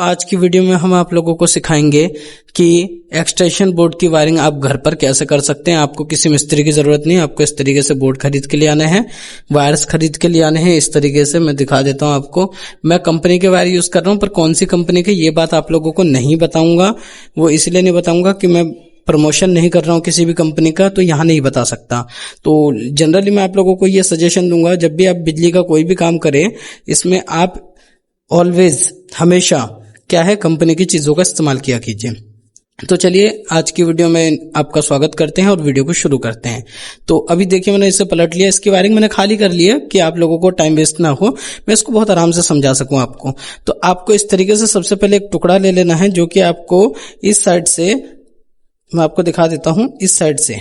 आज की वीडियो में हम आप लोगों को सिखाएंगे कि एक्सटेंशन बोर्ड की वायरिंग आप घर पर कैसे कर सकते हैं। आपको किसी मिस्त्री की जरूरत नहीं है, आपको इस तरीके से बोर्ड खरीद के लिए आने हैं, वायर्स खरीद के लिए आने हैं। इस तरीके से मैं दिखा देता हूं आपको। मैं कंपनी के वायर यूज कर रहा हूं, पर कौन सी कंपनी के ये बात आप लोगों को नहीं बताऊंगा। वो इसलिए नहीं बताऊंगा कि मैं प्रमोशन नहीं कर रहा हूं किसी भी कंपनी का, तो यहां नहीं बता सकता। तो जनरली मैं आप लोगों को ये सजेशन दूंगा, जब भी आप बिजली का कोई भी काम करें, इसमें आप ऑलवेज हमेशा क्या है कंपनी की चीजों का इस्तेमाल किया कीजिए। तो चलिए आज की वीडियो में आपका स्वागत करते हैं और वीडियो को शुरू करते हैं। तो अभी देखिए मैंने इसे पलट लिया, इसकी वायरिंग मैंने खाली कर ली है कि आप लोगों को टाइम वेस्ट ना हो, मैं इसको बहुत आराम से समझा सकूं आपको। तो आपको इस तरीके से सबसे पहले एक टुकड़ा ले लेना है, जो कि आपको इस साइड से, मैं आपको दिखा देता हूं, इस साइड से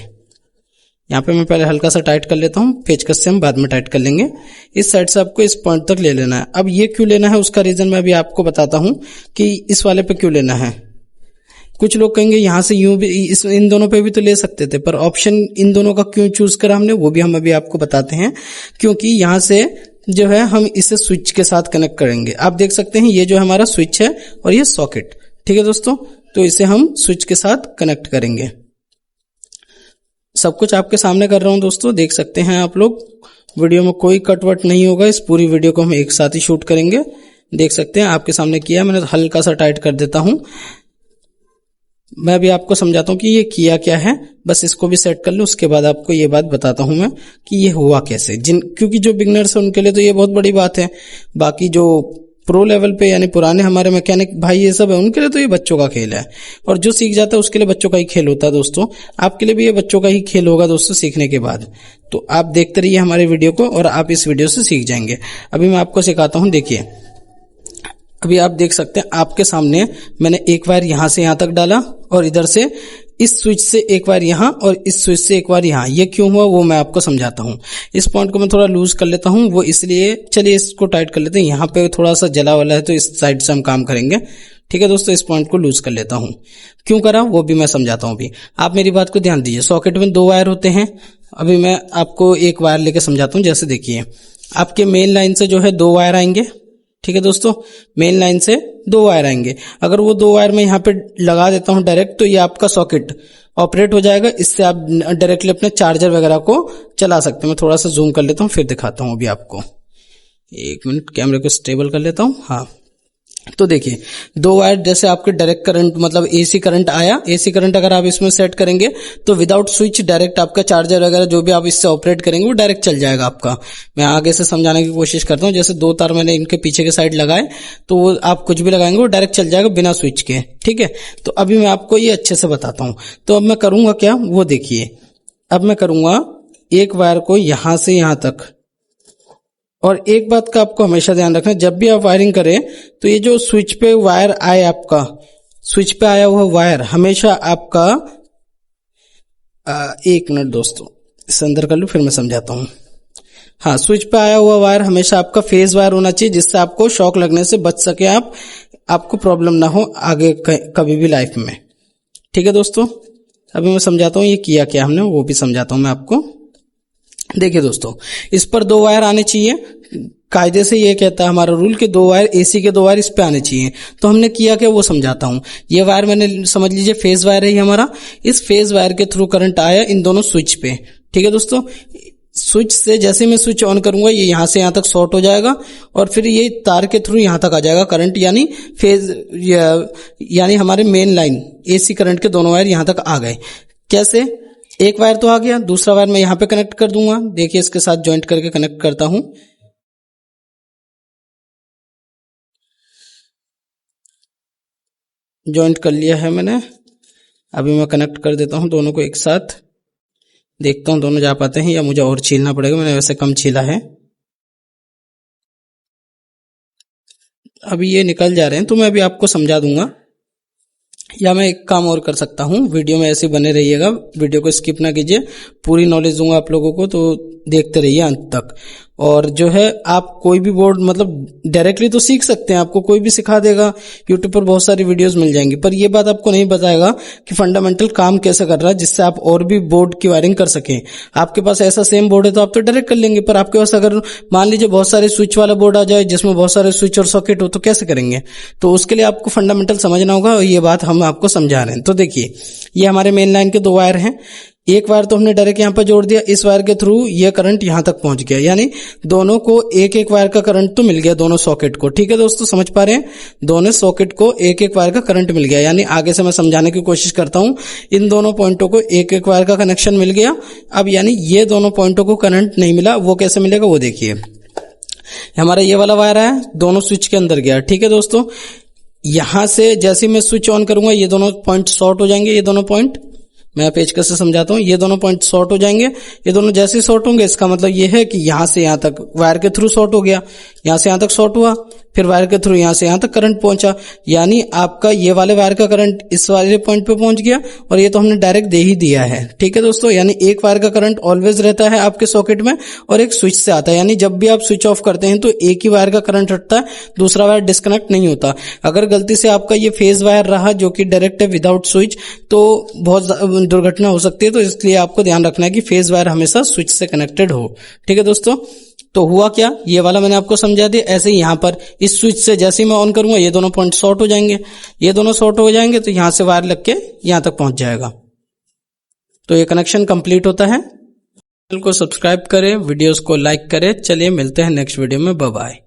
यहाँ पे मैं पहले हल्का सा टाइट कर लेता हूं, पेचकस से हम बाद में टाइट कर लेंगे। इस साइड से आपको इस पॉइंट तक ले लेना है। अब ये क्यों लेना है उसका रीजन मैं अभी आपको बताता हूं कि इस वाले पे क्यों लेना है। कुछ लोग कहेंगे यहां से यूं भी इन दोनों पे भी तो ले सकते थे, पर ऑप्शन इन दोनों का क्यों चूज करा हमने, वो भी हम अभी आपको बताते हैं। क्योंकि यहां से जो है हम इसे स्विच के साथ कनेक्ट करेंगे। आप देख सकते हैं ये जो हमारा स्विच है और ये सॉकेट, ठीक है दोस्तों। तो इसे हम स्विच के साथ कनेक्ट करेंगे। सब कुछ आपके सामने कर रहा हूं दोस्तों, देख सकते हैं आप लोग। वीडियो में कोई कटवट नहीं होगा, इस पूरी वीडियो को हम एक साथ ही शूट करेंगे। देख सकते हैं आपके सामने किया मैंने, हल्का सा टाइट कर देता हूं। मैं भी आपको समझाता हूं कि ये किया क्या है, बस इसको भी सेट कर लो, उसके बाद आपको ये बात बताता हूं मैं कि ये हुआ कैसे। क्योंकि जो बिगनर्स है उनके लिए तो ये बहुत बड़ी बात है, बाकी जो प्रो लेवल पे यानी पुराने हमारे मैकेनिक भाई ये सब है, उनके लिए तो ये बच्चों का खेल है। और जो सीख जाता है उसके लिए बच्चों का ही खेल होता है दोस्तों। आपके लिए भी ये बच्चों का ही खेल होगा दोस्तों सीखने के बाद। तो आप देखते रहिए हमारे वीडियो को और आप इस वीडियो से सीख जाएंगे। अभी मैं आपको सिखाता हूं, देखिए अभी आप देख सकते हैं आपके सामने मैंने एक वायर यहां से यहां तक डाला और इधर से इस स्विच से एक बार यहां और इस स्विच से एक बार यहां। ये क्यों हुआ वो मैं आपको समझाता हूं। इस पॉइंट को मैं थोड़ा लूज कर लेता हूं, वो इसलिए, चलिए इसको टाइट कर लेते हैं। यहां पे थोड़ा सा जला वाला है तो इस साइड से हम काम करेंगे, ठीक है दोस्तों। इस पॉइंट को लूज कर लेता हूं, क्यों करा वो भी मैं समझाता हूं। अभी आप मेरी बात को ध्यान दीजिए। सॉकेट में 2 वायर होते हैं, अभी मैं आपको एक वायर लेके समझाता हूं। जैसे देखिए आपके मेन लाइन से जो है 2 वायर आएंगे, ठीक है दोस्तों। मेन लाइन से 2 वायर आएंगे। अगर वो 2 वायर मैं यहाँ पे लगा देता हूं डायरेक्ट, तो ये आपका सॉकेट ऑपरेट हो जाएगा। इससे आप डायरेक्टली अपने चार्जर वगैरह को चला सकते हैं। मैं थोड़ा सा जूम कर लेता हूं, फिर दिखाता हूं अभी आपको। 1 मिनट, कैमरे को स्टेबल कर लेता हूं। हाँ, तो देखिए 2 वायर जैसे आपके डायरेक्ट करंट मतलब एसी करंट आया। एसी करंट अगर आप इसमें सेट करेंगे तो विदाउट स्विच डायरेक्ट आपका चार्जर वगैरह जो भी आप इससे ऑपरेट करेंगे वो डायरेक्ट चल जाएगा आपका। मैं आगे से समझाने की कोशिश करता हूं। जैसे 2 तार मैंने इनके पीछे के साइड लगाए, तो वो आप कुछ भी लगाएंगे वो डायरेक्ट चल जाएगा बिना स्विच के, ठीक है। तो अभी मैं आपको ये अच्छे से बताता हूं। तो अब मैं करूंगा क्या वो देखिए। अब मैं करूंगा एक वायर को यहां से यहां तक। और एक बात का आपको हमेशा ध्यान रखना, जब भी आप वायरिंग करें तो ये जो स्विच पे वायर आए, आपका स्विच पे आया हुआ वायर हमेशा आपका 1 मिनट दोस्तों, इसे अंदर कर लूं फिर मैं समझाता हूं। हाँ, स्विच पे आया हुआ वायर हमेशा आपका फेज वायर होना चाहिए, जिससे आपको शॉक लगने से बच सके, आपको प्रॉब्लम ना हो आगे कभी भी लाइफ में, ठीक है दोस्तों। अभी मैं समझाता हूं ये किया क्या हमने, वो भी समझाता हूं मैं आपको। देखिए दोस्तों, इस पर 2 वायर आने चाहिए। कायदे से ये कहता है हमारा रूल कि 2 वायर, एसी के 2 वायर इस पे आने चाहिए। तो हमने किया क्या वो समझाता हूं। ये वायर मैंने, समझ लीजिए फेज वायर है ये हमारा। इस फेज वायर के थ्रू करंट आया इन दोनों स्विच पे, ठीक है दोस्तों। स्विच से जैसे मैं स्विच ऑन करूंगा ये यहां से यहां तक शॉर्ट हो जाएगा और फिर ये तार के थ्रू यहां तक आ जाएगा करंट, यानी फेज यानी हमारे मेन लाइन एसी करंट के दोनों वायर यहां तक आ गए। कैसे? एक वायर तो आ गया, दूसरा वायर मैं यहां पे कनेक्ट कर दूंगा। देखिए इसके साथ ज्वाइंट करके कनेक्ट करता हूं। ज्वाइंट कर लिया है मैंने। अभी मैं कनेक्ट कर देता हूं दोनों को एक साथ। देखता हूं दोनों जा पाते हैं या मुझे और छीलना पड़ेगा, मैंने वैसे कम छीला है। अभी ये निकल जा रहे हैं तो मैं अभी आपको समझा दूंगा, या मैं एक काम और कर सकता हूं। वीडियो में ऐसे बने रहिएगा, वीडियो को स्किप ना कीजिए, पूरी नॉलेज दूंगा आप लोगों को, तो देखते रहिए अंत तक। और जो है आप कोई भी बोर्ड मतलब डायरेक्टली तो सीख सकते हैं, आपको कोई भी सिखा देगा, यूट्यूब पर बहुत सारी वीडियोस मिल जाएंगी, पर ये बात आपको नहीं बताएगा कि फंडामेंटल काम कैसे कर रहा है, जिससे आप और भी बोर्ड की वायरिंग कर सकें। आपके पास ऐसा सेम बोर्ड है तो आप तो डायरेक्ट कर लेंगे, पर आपके पास अगर मान लीजिए बहुत सारे स्विच वाला बोर्ड आ जाए जिसमें बहुत सारे स्विच और सॉकेट हो, तो कैसे करेंगे? तो उसके लिए आपको फंडामेंटल समझना होगा, और ये बात हम आपको समझा रहे हैं। तो देखिए, ये हमारे मेन लाइन के 2 वायर हैं। एक वायर तो हमने डायरेक्ट यहां पर जोड़ दिया, इस वायर के थ्रू ये करंट यहां तक पहुंच गया, यानी दोनों को एक एक वायर का करंट तो मिल गया, दोनों सॉकेट को। ठीक है दोस्तों, समझ पा रहे हैं? दोनों सॉकेट को एक एक वायर का करंट मिल गया, यानी आगे से मैं समझाने की कोशिश करता हूं। इन दोनों पॉइंटों को एक एक वायर का कनेक्शन मिल गया। अब यानी ये दोनों पॉइंटों को करंट नहीं मिला, वो कैसे मिलेगा वो देखिए। हमारा ये वाला वायर है, दोनों स्विच के अंदर गया। ठीक है दोस्तों, यहां से जैसे मैं स्विच ऑन करूंगा ये दोनों पॉइंट शॉर्ट हो जाएंगे। ये दोनों पॉइंट मैं पेचकस से समझाता हूं, ये दोनों पॉइंट शॉर्ट हो जाएंगे। ये दोनों जैसे ही शॉर्ट होंगे इसका मतलब ये है कि यहां से यहां तक वायर के थ्रू शॉर्ट हो गया, यहां से यहां तक शॉर्ट हुआ, फिर वायर के थ्रू यहां से यहां तक करंट पहुंचा, यानी आपका ये वाले वायर का करंट इस वाले पॉइंट पे पहुंच गया, और ये तो हमने डायरेक्ट दे ही दिया है। ठीक है दोस्तों, यानी एक वायर का करंट ऑलवेज रहता है आपके सॉकेट में, और एक स्विच से आता है, यानी जब भी आप स्विच ऑफ करते हैं तो एक ही वायर का करंट हटता है, दूसरा वायर डिस्कनेक्ट नहीं होता। अगर गलती से आपका ये फेज वायर रहा जो कि डायरेक्ट है विदाउट स्विच, तो बहुत दुर्घटना हो सकती है। तो इसलिए आपको ध्यान रखना है कि फेज वायर हमेशा स्विच से कनेक्टेड हो। ठीक है दोस्तों, तो हुआ क्या, ये वाला मैंने आपको समझा दिया। ऐसे ही यहां पर इस स्विच से जैसे ही मैं ऑन करूंगा ये दोनों पॉइंट शॉर्ट हो जाएंगे, ये दोनों शॉर्ट हो जाएंगे, तो यहां से वायर लग के यहां तक पहुंच जाएगा, तो ये कनेक्शन कंप्लीट होता है। चैनल को सब्सक्राइब करें, वीडियोस को लाइक करें। चलिए मिलते हैं नेक्स्ट वीडियो में, बाय बाय।